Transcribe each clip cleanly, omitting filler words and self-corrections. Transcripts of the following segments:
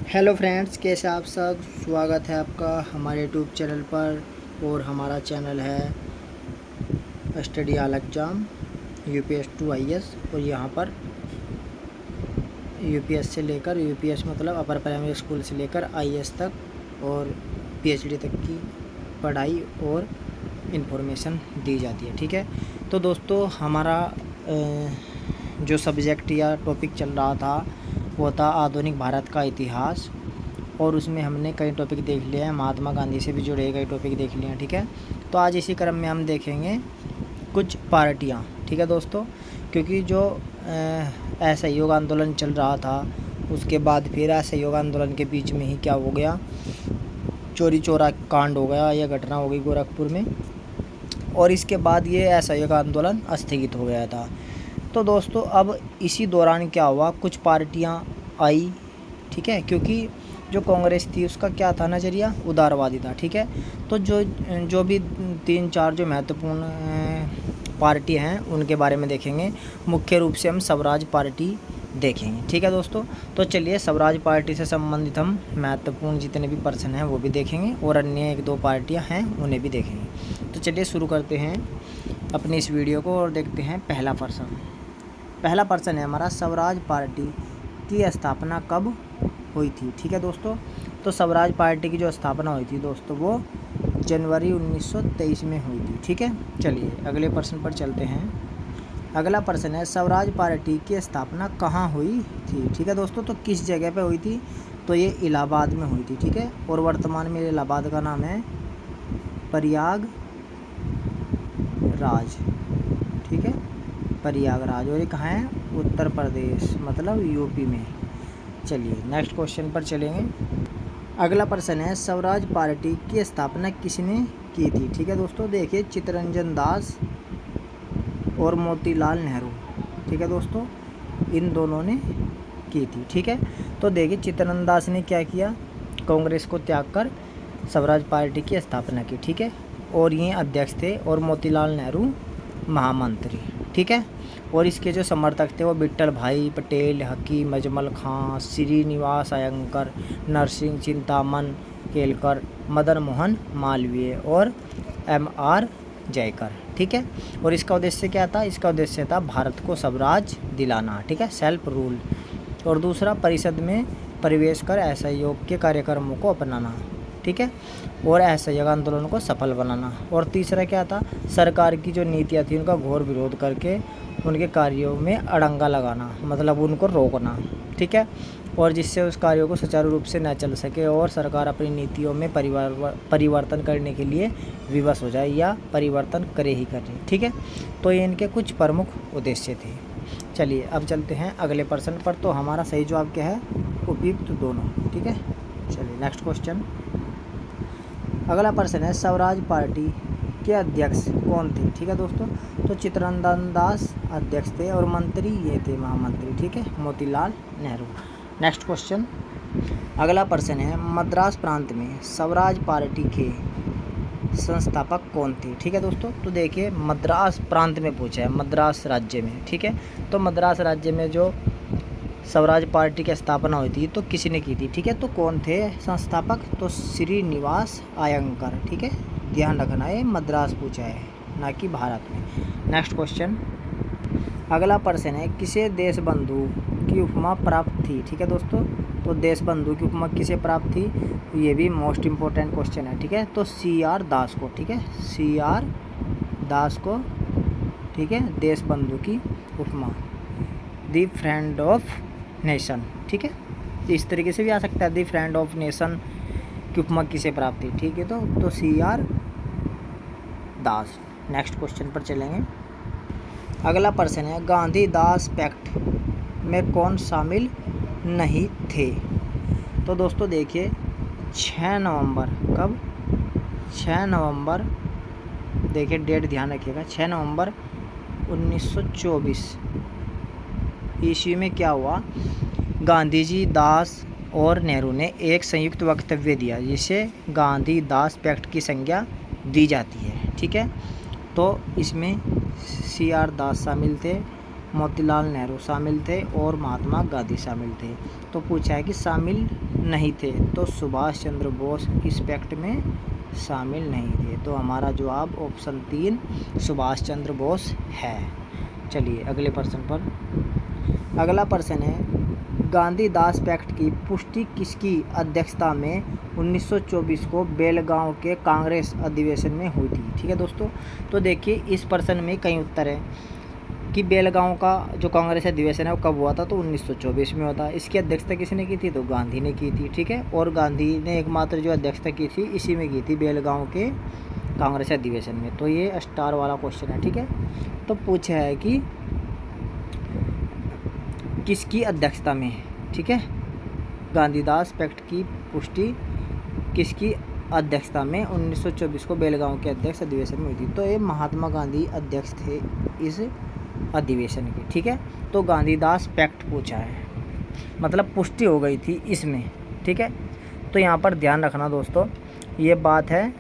Hello friends, कैसे आप सब। स्वागत है आपका हमारे यूट्यूब चैनल पर। और हमारा चैनल है study all exam UPS 2 IAS. और यहाँ पर यूपीएस से लेकर यूपीएस मतलब अपर प्राइमरी स्कूल से लेकर आईएएस तक और पीएचडी तक की पढ़ाई और इन्फॉर्मेशन दी जाती है। ठीक है, तो दोस्तों हमारा जो सब्जेक्ट या टॉपिक चल रहा था वो था आधुनिक भारत का इतिहास। और उसमें हमने कई टॉपिक देख लिए हैं, महात्मा गांधी से भी जुड़े कई टॉपिक देख लिए हैं। ठीक है, तो आज इसी क्रम में हम देखेंगे कुछ पार्टियां। ठीक है दोस्तों, क्योंकि जो असहयोग आंदोलन चल रहा था उसके बाद फिर असहयोग आंदोलन के बीच में ही क्या हो गया, चोरी चोरा कांड हो गया या घटना हो गई गोरखपुर में, और इसके बाद ये असहयोग आंदोलन स्थगित हो गया था। तो दोस्तों अब इसी दौरान क्या हुआ, कुछ पार्टियां आई। ठीक है, क्योंकि जो कांग्रेस थी उसका क्या था, नज़रिया उदारवादी था। ठीक है, तो जो भी 3-4 जो महत्वपूर्ण पार्टी हैं उनके बारे में देखेंगे। मुख्य रूप से हम स्वराज पार्टी देखेंगे। ठीक है दोस्तों, तो चलिए स्वराज पार्टी से संबंधित हम महत्वपूर्ण जितने भी पर्सन हैं वो भी देखेंगे और अन्य 1-2 पार्टियां हैं उन्हें भी देखेंगे। तो चलिए शुरू करते हैं अपनी इस वीडियो को और देखते हैं पहला पर्सन है हमारा, स्वराज पार्टी की स्थापना कब हुई थी। ठीक है दोस्तों, तो स्वराज पार्टी की जो स्थापना हुई थी दोस्तों वो जनवरी 1923 में हुई थी। ठीक है, चलिए अगले प्रश्न पर चलते हैं। अगला प्रश्न है, स्वराज पार्टी की स्थापना कहाँ हुई थी। ठीक है दोस्तों, तो किस जगह पे हुई थी, तो ये इलाहाबाद में हुई थी। ठीक है, और वर्तमान में इलाहाबाद का नाम है प्रयागराज। ठीक है, प्रयागराज, और ये कहाँ है, उत्तर प्रदेश मतलब यूपी में। चलिए नेक्स्ट क्वेश्चन पर चलेंगे। अगला प्रश्न है, स्वराज पार्टी की स्थापना किसने की थी। ठीक है दोस्तों, देखिए चित्तरंजन दास और मोतीलाल नेहरू। ठीक है दोस्तों, इन दोनों ने की थी। ठीक है, तो देखिए चित्तरंजन दास ने क्या किया, कांग्रेस को त्याग कर स्वराज पार्टी की स्थापना की। ठीक है, और ये अध्यक्ष थे और मोतीलाल नेहरू महामंत्री। ठीक है, और इसके जो समर्थक थे वो विट्ठल भाई पटेल, हकीम अजमल खां, श्रीनिवास अयंकर, नरसिंह चिंतामन केलकर, मदन मोहन मालवीय और MR जयकर। ठीक है, और इसका उद्देश्य क्या था, इसका उद्देश्य था भारत को स्वराज दिलाना। ठीक है, सेल्फ रूल। और दूसरा, परिषद में प्रवेश कर असहयोग के कार्यक्रमों को अपनाना। ठीक है, और असहयोग आंदोलन को सफल बनाना। और तीसरा क्या था, सरकार की जो नीतियाँ थी उनका घोर विरोध करके उनके कार्यों में अड़ंगा लगाना, मतलब उनको रोकना। ठीक है, और जिससे उस कार्यों को सुचारू रूप से न चल सके और सरकार अपनी नीतियों में परिवर्तन करने के लिए विवश हो जाए या परिवर्तन करे ही करे। ठीक है, तो ये इनके कुछ प्रमुख उद्देश्य थे। चलिए अब चलते हैं अगले प्रश्न पर। तो हमारा सही जवाब क्या है, उपयुक्त दोनों। ठीक है, चलिए नेक्स्ट क्वेश्चन। अगला प्रश्न है, स्वराज पार्टी के अध्यक्ष कौन थे। ठीक है दोस्तों, तो चित्तरंजन दास अध्यक्ष थे और मंत्री ये थे महामंत्री। ठीक है, मोतीलाल नेहरू। Next question. अगला प्रश्न है, मद्रास प्रांत में स्वराज पार्टी के संस्थापक कौन थे। ठीक है दोस्तों, तो देखिए मद्रास प्रांत में पूछा है, मद्रास राज्य में। ठीक है, तो मद्रास राज्य में जो स्वराज पार्टी की स्थापना हुई थी तो किसने की थी। ठीक है, तो कौन थे संस्थापक, तो श्रीनिवास अयंकर। ठीक है, ध्यान रखना है मद्रास पूछा है ना कि भारत में। Next question. अगला प्रश्न है, किसे देशबंधु की उपमा प्राप्त थी। ठीक है दोस्तों, तो देशबंधु की उपमा किसे प्राप्त थी, ये भी मोस्ट इम्पोर्टेंट क्वेश्चन है। ठीक है, तो CR दास को। ठीक है, CR दास को। ठीक है, देशबंधु की उपमा दी फ्रेंड ऑफ नेशन। ठीक है, इस तरीके से भी आ सकता है, दी फ्रेंड ऑफ नेशन की उपमा किसे प्राप्त थी। ठीक है, तो CR दास। नेक्स्ट क्वेश्चन पर चलेंगे। अगला प्रश्न है, गांधी दास पैक्ट में कौन शामिल नहीं थे। तो दोस्तों देखिए 6 नवंबर, कब, 6 नवंबर, देखिए डेट ध्यान रखिएगा, 6 नवंबर 1924 ईस्वी में क्या हुआ, गांधी जी, दास और नेहरू ने एक संयुक्त वक्तव्य दिया जिसे गांधी दास पैक्ट की संज्ञा दी जाती है। ठीक है, तो इसमें CR दास शामिल थे, मोतीलाल नेहरू शामिल थे और महात्मा गांधी शामिल थे। तो पूछा है कि शामिल नहीं थे, तो सुभाष चंद्र बोस इस पैक्ट में शामिल नहीं थे। तो हमारा जवाब ऑप्शन 3 सुभाष चंद्र बोस है। चलिए अगले प्रश्न पर। अगला प्रश्न है, गांधी दास पैक्ट की पुष्टि किसकी अध्यक्षता में 1924 को बेलगांव के कांग्रेस अधिवेशन में हुई थी। ठीक है दोस्तों, तो देखिए इस प्रश्न में कई उत्तर है कि बेलगांव का जो कांग्रेस अधिवेशन है वो कब हुआ था, तो 1924 में हुआ था। इसकी अध्यक्षता किसने की थी, तो गांधी ने की थी। ठीक है, और गांधी ने एकमात्र जो अध्यक्षता की थी इसी में की थी, बेलगांव के कांग्रेस अधिवेशन में। तो ये स्टार वाला क्वेश्चन है। ठीक है, तो पूछा है कि किसकी अध्यक्षता में। ठीक है, गांधीदास पैक्ट की पुष्टि किसकी अध्यक्षता में 1924 को बेलगांव के अध्यक्ष अधिवेशन में हुई थी। तो ये महात्मा गांधी अध्यक्ष थे इस अधिवेशन के। ठीक है, तो गांधीदास पैक्ट पूछा है, मतलब पुष्टि हो गई थी इसमें। ठीक है, तो यहाँ पर ध्यान रखना दोस्तों, ये बात है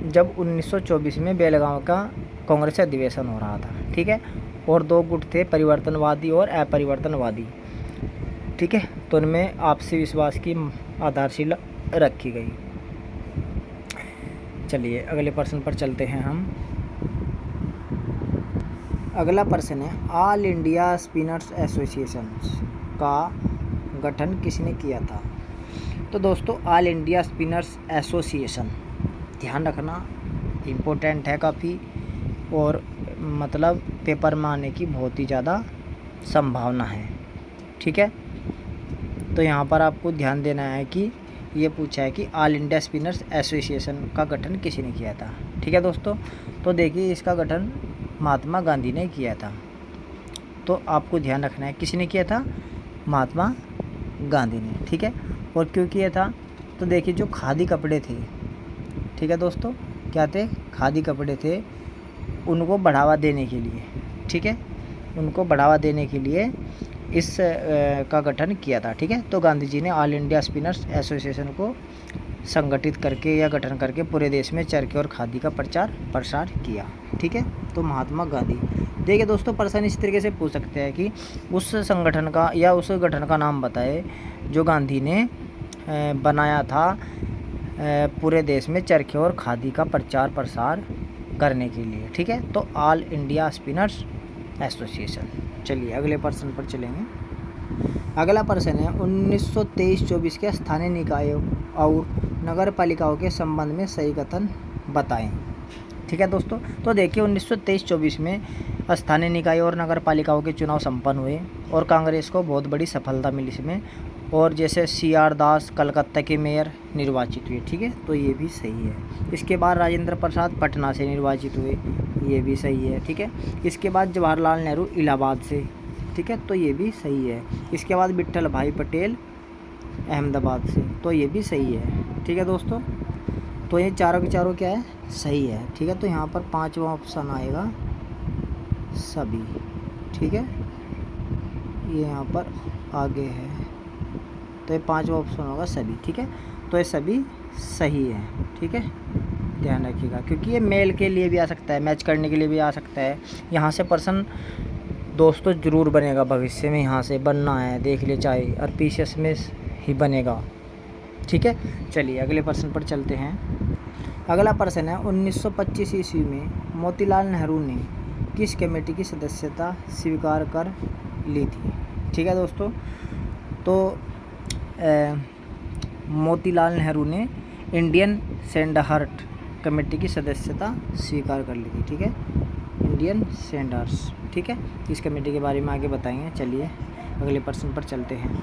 जब 1924 में बेलगांव का कांग्रेस अधिवेशन हो रहा था। ठीक है, और दो गुट थे, परिवर्तनवादी और अपरिवर्तनवादी। ठीक है, तो उनमें आपसी विश्वास की आधारशिला रखी गई। चलिए अगले प्रश्न पर चलते हैं हम। अगला प्रश्न है, ऑल इंडिया स्पिनर्स एसोसिएशन का गठन किसने किया था। तो दोस्तों ऑल इंडिया स्पिनर्स एसोसिएशन, ध्यान रखना इम्पोर्टेंट है काफ़ी, और मतलब पेपर में आने की बहुत ही ज़्यादा संभावना है। ठीक है, तो यहाँ पर आपको ध्यान देना है कि ये पूछा है कि ऑल इंडिया स्पिनर्स एसोसिएशन का गठन किसने किया था। ठीक है दोस्तों, तो देखिए इसका गठन महात्मा गांधी ने किया था। तो आपको ध्यान रखना है किसने किया था, महात्मा गांधी ने। ठीक है, और क्यों किया था, तो देखिए जो खादी कपड़े थे, ठीक है दोस्तों, क्या थे, खादी कपड़े थे, उनको बढ़ावा देने के लिए। ठीक है, उनको बढ़ावा देने के लिए इस का गठन किया था। ठीक है, तो गांधी जी ने ऑल इंडिया स्पिनर्स एसोसिएशन को संगठित करके या गठन करके पूरे देश में चरखे और खादी का प्रचार प्रसार किया। ठीक है, तो महात्मा गांधी। देखिए दोस्तों प्रश्न इस तरीके से पूछ सकते हैं कि उस संगठन का या उस गठन का नाम बताए जो गांधी ने बनाया था पूरे देश में चरखे और खादी का प्रचार प्रसार करने के लिए। ठीक है, तो ऑल इंडिया स्पिनर्स एसोसिएशन। चलिए अगले प्रश्न पर चलेंगे। अगला प्रश्न है, 1923-24 के स्थानीय निकायों और नगर पालिकाओं के संबंध में सही कथन बताएं। ठीक है दोस्तों, तो देखिए 1923-24 में स्थानीय निकायों और नगर पालिकाओं के चुनाव संपन्न हुए और कांग्रेस को बहुत बड़ी सफलता मिली इसमें, और जैसे CR दास कलकत्ता के मेयर निर्वाचित हुए। ठीक है, तो ये भी सही है। इसके बाद राजेंद्र प्रसाद पटना से निर्वाचित हुए, ये भी सही है। ठीक है, इसके बाद जवाहरलाल नेहरू इलाहाबाद से। ठीक है, तो ये भी सही है। इसके बाद विट्ठल भाई पटेल अहमदाबाद से, तो ये भी सही है। ठीक है दोस्तों, तो ये चारों के चारों क्या है, सही है। ठीक है, तो यहाँ पर 5वां ऑप्शन आएगा सभी। ठीक है, ये यहाँ पर आगे है, तो ये 5वां ऑप्शन होगा सभी। ठीक है, तो ये सभी सही है। ठीक है, ध्यान रखिएगा, क्योंकि ये मेल के लिए भी आ सकता है, मैच करने के लिए भी आ सकता है। यहाँ से पर्सन दोस्तों ज़रूर बनेगा भविष्य में, यहाँ से बनना है, देख ले चाहे, और पीसीएस में ही बनेगा। ठीक है, चलिए अगले प्रश्न पर चलते हैं। अगला प्रश्न है, 1925 ईस्वी में मोतीलाल नेहरू ने किस कमेटी की सदस्यता स्वीकार कर ली थी। ठीक है दोस्तों, तो मोतीलाल नेहरू ने इंडियन सैंडहर्ट कमेटी की सदस्यता स्वीकार कर ली थी। ठीक है, इंडियन सैंडहर्ट। ठीक है, इस कमेटी के बारे में आगे बताएंगे। चलिए अगले प्रश्न पर चलते हैं।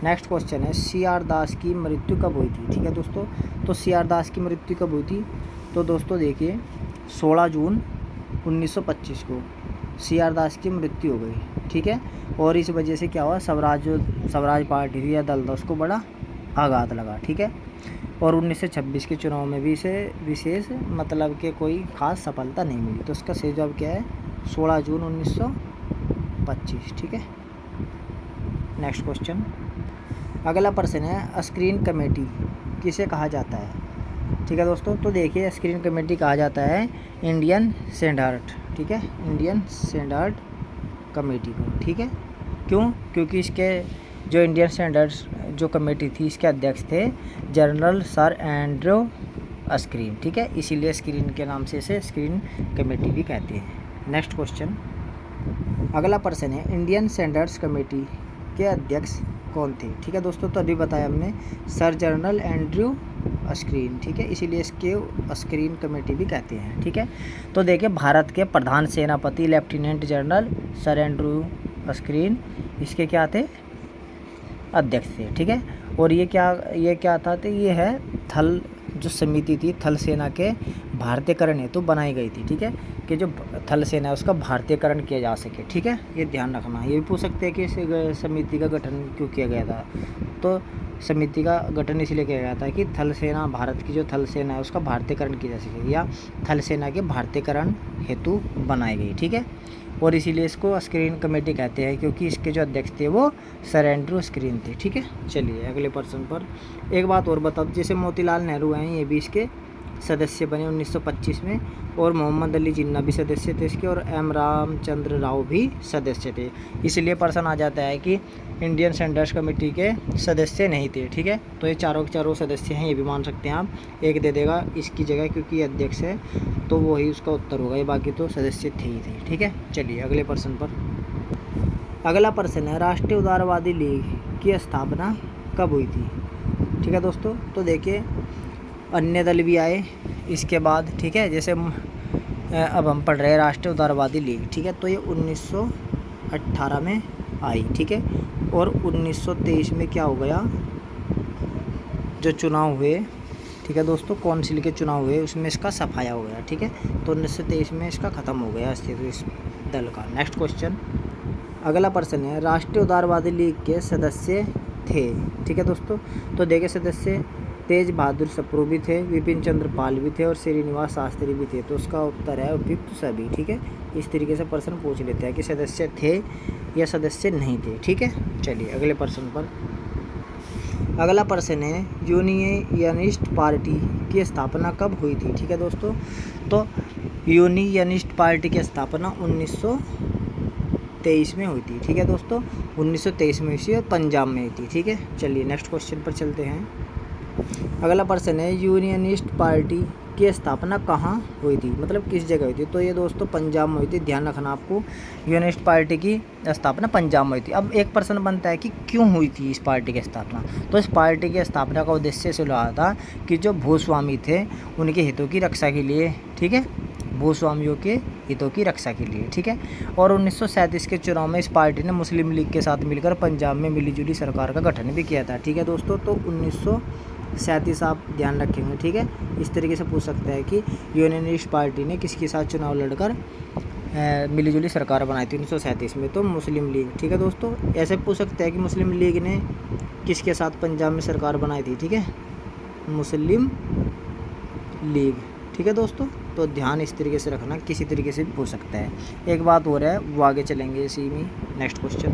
नेक्स्ट क्वेश्चन है, CR दास की मृत्यु कब हुई थी। ठीक है दोस्तों, तो CR दास की मृत्यु कब हुई थी, तो दोस्तों देखिए 16 जून 1925 को CR दास की मृत्यु हो गई। ठीक है, और इस वजह से क्या हुआ, स्वराज पार्टी थी या दल था उसको बड़ा आघात लगा। ठीक है, और 1926 के चुनाव में भी इसे विशेष मतलब के कोई ख़ास सफलता नहीं मिली। तो इसका सही जवाब क्या है, 16 जून 1925। ठीक है, नेक्स्ट क्वेश्चन। अगला प्रश्न है, स्क्रीन कमेटी किसे कहा जाता है। ठीक है दोस्तों, तो देखिए स्क्रीन कमेटी कहा जाता है इंडियन सैंडहर्ट। ठीक है, इंडियन सैंडहर्ट कमेटी को, ठीक है। क्यों? क्योंकि इसके जो इंडियन स्टैंडर्ड्स जो कमेटी थी इसके अध्यक्ष थे जनरल सर एंड्रयू स्क्रीन, ठीक है। इसीलिए स्क्रीन के नाम से इसे स्क्रीन कमेटी भी कहते हैं। नेक्स्ट क्वेश्चन, अगला प्रश्न है इंडियन स्टैंडर्ड्स कमेटी के अध्यक्ष कौन थे, ठीक है दोस्तों। तो अभी बताया हमने सर जनरल एंड्रयू स्क्रीन, ठीक है। इसीलिए इसके स्क्रीन कमेटी भी कहते हैं, ठीक है। तो देखिए भारत के प्रधान सेनापति lieutenant general sir Andrew screen इसके क्या थे, अध्यक्ष थे, ठीक है। और ये क्या था, तो ये है थल जो समिति थी थल सेना के भारतीयकरण हेतु बनाई गई थी, ठीक है। कि जो थल सेना है उसका भारतीयकरण किया जा सके, ठीक है। ये ध्यान रखना। ये भी पूछ सकते हैं कि इस समिति का गठन क्यों किया गया था। तो समिति का गठन इसलिए किया गया था कि थल सेना, भारत की जो थल सेना है उसका भारतीयकरण किया जा सके या थल सेना के भारतीयकरण हेतु बनाई गई, ठीक है। और इसीलिए इसको स्क्रीन कमेटी कहते हैं क्योंकि इसके जो अध्यक्ष थे वो सर एंड्रयू स्क्रीन थे, ठीक है। चलिए अगले प्रश्न पर एक बात और बता दूं, जैसे मोतीलाल नेहरू हैं ये भी इसके सदस्य बने 1925 में, और मोहम्मद अली जिन्ना भी सदस्य थे इसके, और एम रामचंद्र राव भी सदस्य थे। इसलिए प्रश्न आ जाता है कि इंडियन स्टैंडर्ड्स कमेटी के सदस्य नहीं थे, ठीक है। तो ये चारों के चारों सदस्य हैं, ये भी मान सकते हैं आप। एक दे देगा इसकी जगह क्योंकि ये अध्यक्ष है, तो वही उसका उत्तर होगा, ये बाकी तो सदस्य थे ही थे, ठीक है। चलिए अगले प्रश्न पर। अगला प्रश्न है राष्ट्रीय उदारवादी लीग की स्थापना कब हुई थी, ठीक है दोस्तों। तो देखिए अन्य दल भी आए इसके बाद, ठीक है। जैसे अब हम पढ़ रहे हैं राष्ट्रीय उदारवादी लीग, ठीक है। तो ये 1918 में आई, ठीक है। और 1923 में क्या हो गया, जो चुनाव हुए, ठीक है दोस्तों, काउंसिल के चुनाव हुए उसमें इसका सफाया हो गया, ठीक है। तो 1923 में इसका ख़त्म हो गया अस्तित्व इस दल का। नेक्स्ट क्वेश्चन, अगला प्रश्न है राष्ट्रीय उदारवादी लीग के सदस्य थे, ठीक है दोस्तों। तो देखिए सदस्य तेज बहादुर सप्रू भी थे, विपिन चंद्र पाल भी थे और श्रीनिवास शास्त्री भी थे। तो उसका उत्तर है उपयुक्त सभी, ठीक है। इस तरीके से प्रश्न पूछ लेते हैं कि सदस्य थे या सदस्य नहीं थे, ठीक है। चलिए अगले प्रश्न पर। अगला प्रश्न है यूनियनिस्ट पार्टी की स्थापना कब हुई थी, ठीक है दोस्तों। तो यूनियनिस्ट पार्टी की स्थापना 1923 में हुई थी, ठीक है दोस्तों। 1923 में हुई और पंजाब में हुई थी, ठीक है। चलिए नेक्स्ट क्वेश्चन पर चलते हैं। अगला प्रश्न है यूनियनिस्ट पार्टी की स्थापना कहाँ हुई थी, मतलब किस जगह हुई थी। तो ये दोस्तों पंजाब में हुई थी, ध्यान रखना आपको। यूनियनिस्ट पार्टी की स्थापना पंजाब में हुई थी। अब एक प्रश्न बनता है कि क्यों हुई थी इस पार्टी की स्थापना। तो इस पार्टी की स्थापना का उद्देश्य से रहा था कि जो भूस्वामी थे उनके हितों की रक्षा के लिए, ठीक है, भूस्वामियों के हितों की रक्षा के लिए, ठीक है। और 1937 के चुनाव में इस पार्टी ने मुस्लिम लीग के साथ मिलकर पंजाब में मिलीजुली सरकार का गठन भी किया था, ठीक है दोस्तों। तो 1937 आप ध्यान रखेंगे, ठीक है। इस तरीके से पूछ सकता है कि यूनियनिस्ट पार्टी ने किसके साथ चुनाव लड़कर मिलीजुली सरकार बनाई थी 1937 में, तो मुस्लिम लीग, ठीक है दोस्तों। ऐसे पूछ सकता है कि मुस्लिम लीग ने किसके साथ पंजाब में सरकार बनाई थी, ठीक है, मुस्लिम लीग, ठीक है दोस्तों। तो ध्यान इस तरीके से रखना, किसी तरीके से भी पूछ सकता है। एक बात हो रहा है वो आगे चलेंगे इसी में। नेक्स्ट क्वेश्चन,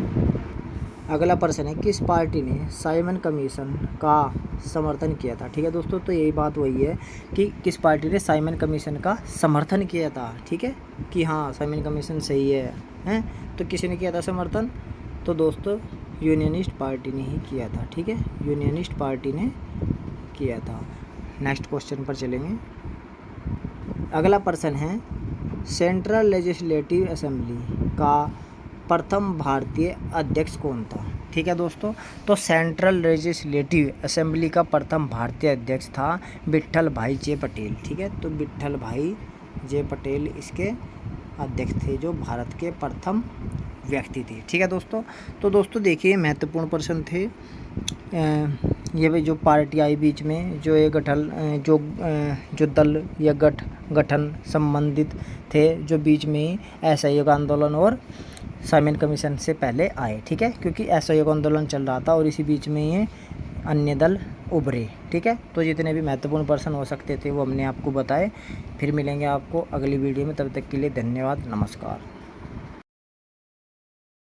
अगला प्रश्न है किस पार्टी ने साइमन कमीशन का समर्थन किया था, ठीक है दोस्तों। तो यही बात वही है कि किस पार्टी ने साइमन कमीशन का समर्थन किया था, ठीक है, कि हाँ साइमन कमीशन सही है। तो किसी ने किया था समर्थन, तो दोस्तों यूनियनिस्ट पार्टी ने ही किया था, ठीक है, यूनियनिस्ट पार्टी ने किया था। नेक्स्ट क्वेश्चन पर चलेंगे। अगला प्रश्न है सेंट्रल लेजिस्लेटिव असेंबली का प्रथम भारतीय अध्यक्ष कौन था, ठीक है दोस्तों। तो सेंट्रल लेजिस्लेटिव असेंबली का प्रथम भारतीय अध्यक्ष था विट्ठल भाई जे पटेल, ठीक है। तो विट्ठल भाई जे पटेल इसके अध्यक्ष थे, जो भारत के प्रथम व्यक्ति थे, ठीक है दोस्तों। तो दोस्तों देखिए महत्वपूर्ण प्रश्न थे। ये भी जो पार्टी आई बीच में, जो ये जो दल या गठन संबंधित थे, जो बीच में ही असहयोग आंदोलन और साइमन कमीशन से पहले आए, ठीक है, क्योंकि असहयोग आंदोलन चल रहा था और इसी बीच में ये अन्य दल उभरे, ठीक है। तो जितने भी महत्वपूर्ण प्रश्न हो सकते थे वो हमने आपको बताए। फिर मिलेंगे आपको अगली वीडियो में, तब तक के लिए धन्यवाद, नमस्कार।